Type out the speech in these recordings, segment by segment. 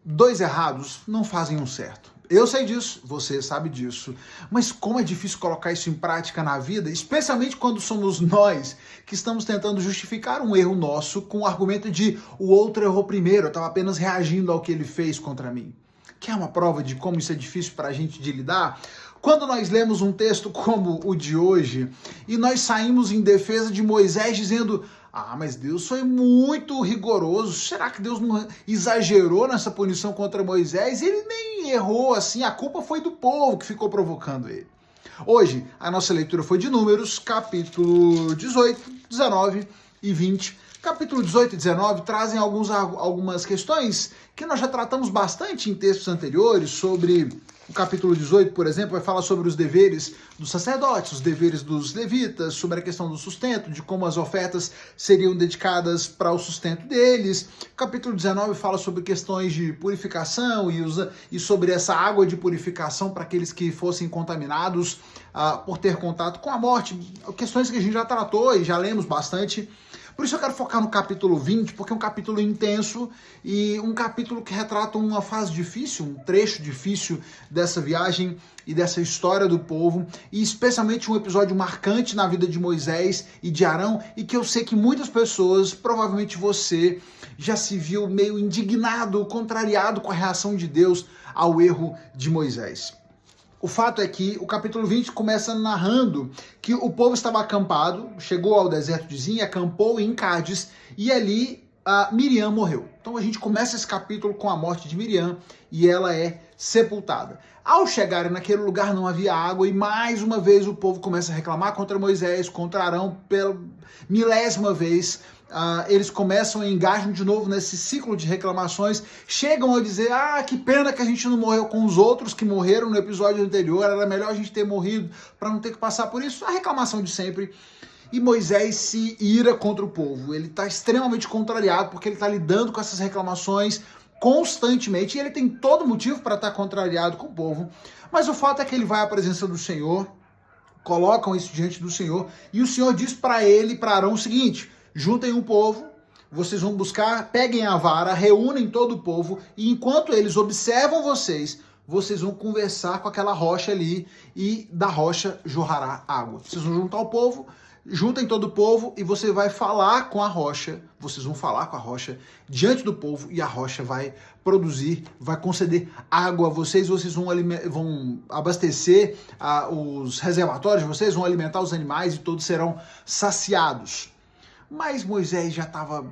Dois errados não fazem um certo. Eu sei disso, você sabe disso, mas como é difícil colocar isso em prática na vida, especialmente quando somos nós que estamos tentando justificar um erro nosso com o argumento de o outro errou primeiro, eu estava apenas reagindo ao que ele fez contra mim. Quer uma prova de como isso é difícil para a gente de lidar? Quando nós lemos um texto como o de hoje e nós saímos em defesa de Moisés dizendo: mas Deus foi muito rigoroso. Será que Deus não exagerou nessa punição contra Moisés? Ele nem errou assim, a culpa foi do povo que ficou provocando ele. Hoje, a nossa leitura foi de Números, capítulo 18, 19 e 20. Capítulo 18 e 19 trazem algumas questões que nós já tratamos bastante em textos anteriores. Sobre o capítulo 18, por exemplo, vai falar sobre os deveres dos sacerdotes, os deveres dos levitas, sobre a questão do sustento, de como as ofertas seriam dedicadas para o sustento deles. O capítulo 19 fala sobre questões de purificação e sobre essa água de purificação para aqueles que fossem contaminados por ter contato com a morte. Questões que a gente já tratou e já lemos bastante. Por isso eu quero focar no capítulo 20, porque é um capítulo intenso e um capítulo que retrata uma fase difícil, um trecho difícil dessa viagem e dessa história do povo, e especialmente um episódio marcante na vida de Moisés e de Arão, e que eu sei que muitas pessoas, provavelmente você, já se viu meio indignado, contrariado com a reação de Deus ao erro de Moisés. O fato é que o capítulo 20 começa narrando que o povo estava acampado, chegou ao deserto de Zin, acampou em Cádiz, e ali Miriam morreu. Então a gente começa esse capítulo com a morte de Miriam e ela é sepultada. Ao chegarem naquele lugar não havia água e mais uma vez o povo começa a reclamar contra Moisés, contra Arão, pela milésima vez. Eles começam e engajam de novo nesse ciclo de reclamações, chegam a dizer: que pena que a gente não morreu com os outros que morreram no episódio anterior, era melhor a gente ter morrido para não ter que passar por isso. A reclamação de sempre. E Moisés se ira contra o povo, ele está extremamente contrariado porque ele está lidando com essas reclamações constantemente e ele tem todo motivo para estar contrariado com o povo. Mas o fato é que ele vai à presença do Senhor, colocam isso diante do Senhor e o Senhor diz para ele e para Arão o seguinte: juntem um povo, vocês vão buscar, peguem a vara, reúnem todo o povo, e enquanto eles observam vocês vão conversar com aquela rocha ali, e da rocha jorrará água. Vocês vão juntar o povo, juntem todo o povo, e você vai falar com a rocha, vocês vão falar com a rocha diante do povo, e a rocha vai produzir, vai conceder água a vocês, vão abastecer os reservatórios de vocês, vão alimentar os animais, e todos serão saciados. Mas Moisés já estava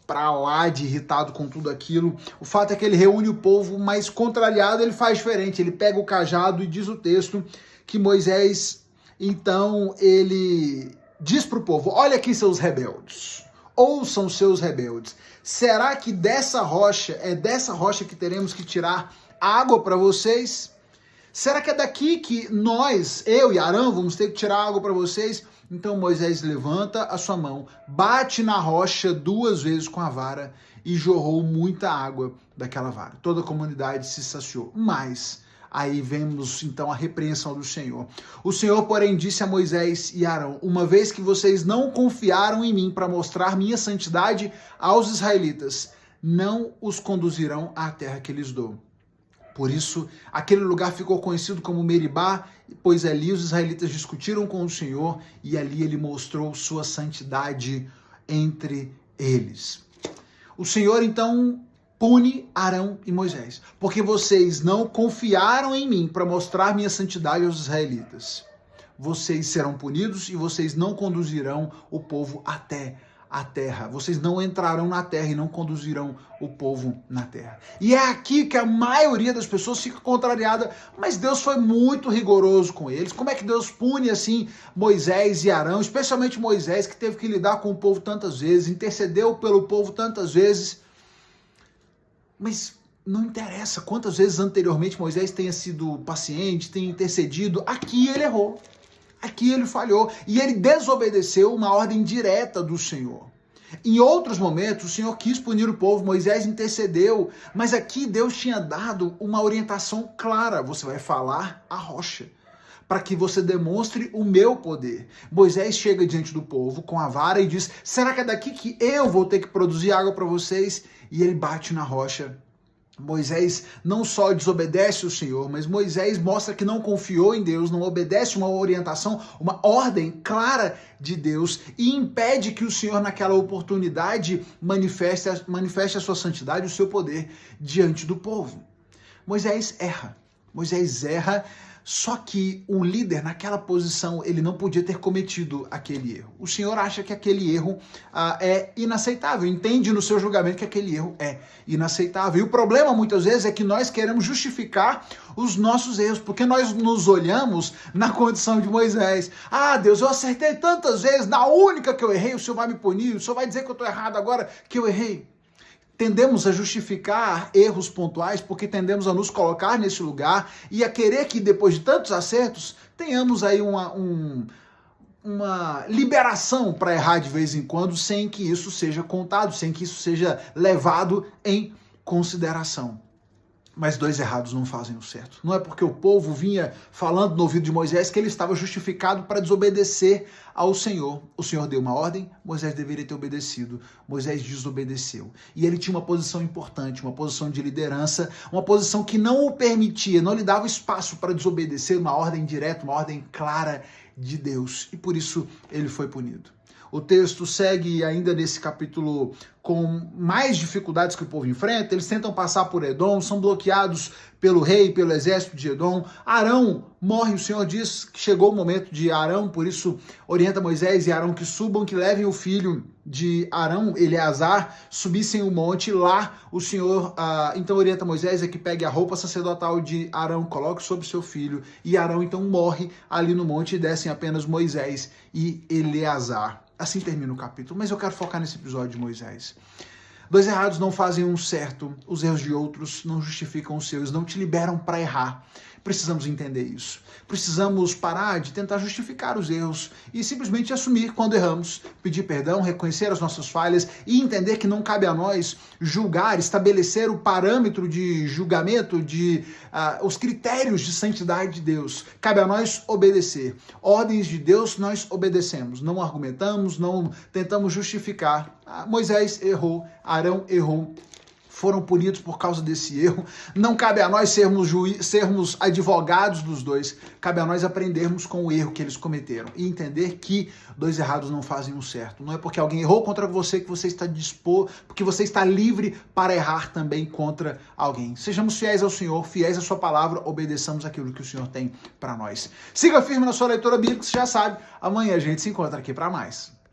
para lá de irritado com tudo aquilo. O fato é que ele reúne o povo, mas contrariado ele faz diferente. Ele pega o cajado e diz o texto que Moisés, então, ele diz para o povo: olha aqui, seus rebeldes, ouçam seus rebeldes. Será que dessa rocha, é dessa rocha que teremos que tirar água para vocês? Será que é daqui que eu e Arão, vamos ter que tirar água para vocês? Então Moisés levanta a sua mão, bate na rocha 2 vezes com a vara e jorrou muita água daquela vara. Toda a comunidade se saciou. Mas aí vemos então a repreensão do Senhor. O Senhor, porém, disse a Moisés e Arão: uma vez que vocês não confiaram em mim para mostrar minha santidade aos israelitas, não os conduzirão à terra que lhes dou. Por isso, aquele lugar ficou conhecido como Meribá, pois ali os israelitas discutiram com o Senhor e ali ele mostrou sua santidade entre eles. O Senhor, então, pune Arão e Moisés, porque vocês não confiaram em mim para mostrar minha santidade aos israelitas. Vocês serão punidos e vocês não conduzirão o povo até a terra. Vocês não entrarão na terra e não conduzirão o povo na terra. E é aqui que a maioria das pessoas fica contrariada, mas Deus foi muito rigoroso com eles. Como é que Deus pune assim Moisés e Arão, especialmente Moisés, que teve que lidar com o povo tantas vezes, intercedeu pelo povo tantas vezes? Mas não interessa quantas vezes anteriormente Moisés tenha sido paciente, tenha intercedido, aqui ele errou. Aqui ele falhou e ele desobedeceu uma ordem direta do Senhor. Em outros momentos, o Senhor quis punir o povo, Moisés intercedeu, mas aqui Deus tinha dado uma orientação clara: você vai falar à rocha, para que você demonstre o meu poder. Moisés chega diante do povo com a vara e diz: será que é daqui que eu vou ter que produzir água para vocês? E ele bate na rocha Moisés não só desobedece o Senhor, mas Moisés mostra que não confiou em Deus, não obedece uma orientação, uma ordem clara de Deus e impede que o Senhor naquela oportunidade manifeste a sua santidade, o seu poder diante do povo. Moisés erra. Só que um líder naquela posição, ele não podia ter cometido aquele erro. O Senhor acha que aquele erro é inaceitável, entende no seu julgamento que aquele erro é inaceitável. E o problema, muitas vezes, é que nós queremos justificar os nossos erros, porque nós nos olhamos na condição de Moisés. Ah, Deus, eu acertei tantas vezes, na única que eu errei, o Senhor vai me punir, o Senhor vai dizer que eu estou errado agora que eu errei. Tendemos a justificar erros pontuais porque tendemos a nos colocar nesse lugar e a querer que depois de tantos acertos tenhamos aí uma liberação para errar de vez em quando sem que isso seja contado, sem que isso seja levado em consideração. Mas dois errados não fazem o certo. Não é porque o povo vinha falando no ouvido de Moisés que ele estava justificado para desobedecer ao Senhor. O Senhor deu uma ordem, Moisés deveria ter obedecido. Moisés desobedeceu. E ele tinha uma posição importante, uma posição de liderança, uma posição que não o permitia, não lhe dava espaço para desobedecer uma ordem direta, uma ordem clara de Deus. E por isso ele foi punido. O texto segue ainda nesse capítulo com mais dificuldades que o povo enfrenta. Eles tentam passar por Edom, são bloqueados pelo rei, pelo exército de Edom. Arão morre, o Senhor diz que chegou o momento de Arão, por isso orienta Moisés e Arão que subam, que levem o filho de Arão, Eleazar, subissem o monte. Lá o Senhor então orienta Moisés a que pegue a roupa sacerdotal de Arão, coloque sobre seu filho, e Arão então morre ali no monte e descem apenas Moisés e Eleazar. Assim termina o capítulo, mas eu quero focar nesse episódio de Moisés. Dois errados não fazem um certo, os erros de outros não justificam os seus, não te liberam para errar. Precisamos entender isso. Precisamos parar de tentar justificar os erros e simplesmente assumir quando erramos, pedir perdão, reconhecer as nossas falhas e entender que não cabe a nós julgar, estabelecer o parâmetro de julgamento, os critérios de santidade de Deus. Cabe a nós obedecer. Ordens de Deus nós obedecemos, não argumentamos, não tentamos justificar. Moisés errou, Arão errou, foram punidos por causa desse erro. Não cabe a nós sermos advogados dos dois, cabe a nós aprendermos com o erro que eles cometeram e entender que dois errados não fazem um certo. Não é porque alguém errou contra você que você está porque você está livre para errar também contra alguém. Sejamos fiéis ao Senhor, fiéis à sua palavra, obedeçamos aquilo que o Senhor tem para nós. Siga firme na sua leitura bíblica, você já sabe, amanhã a gente se encontra aqui para mais.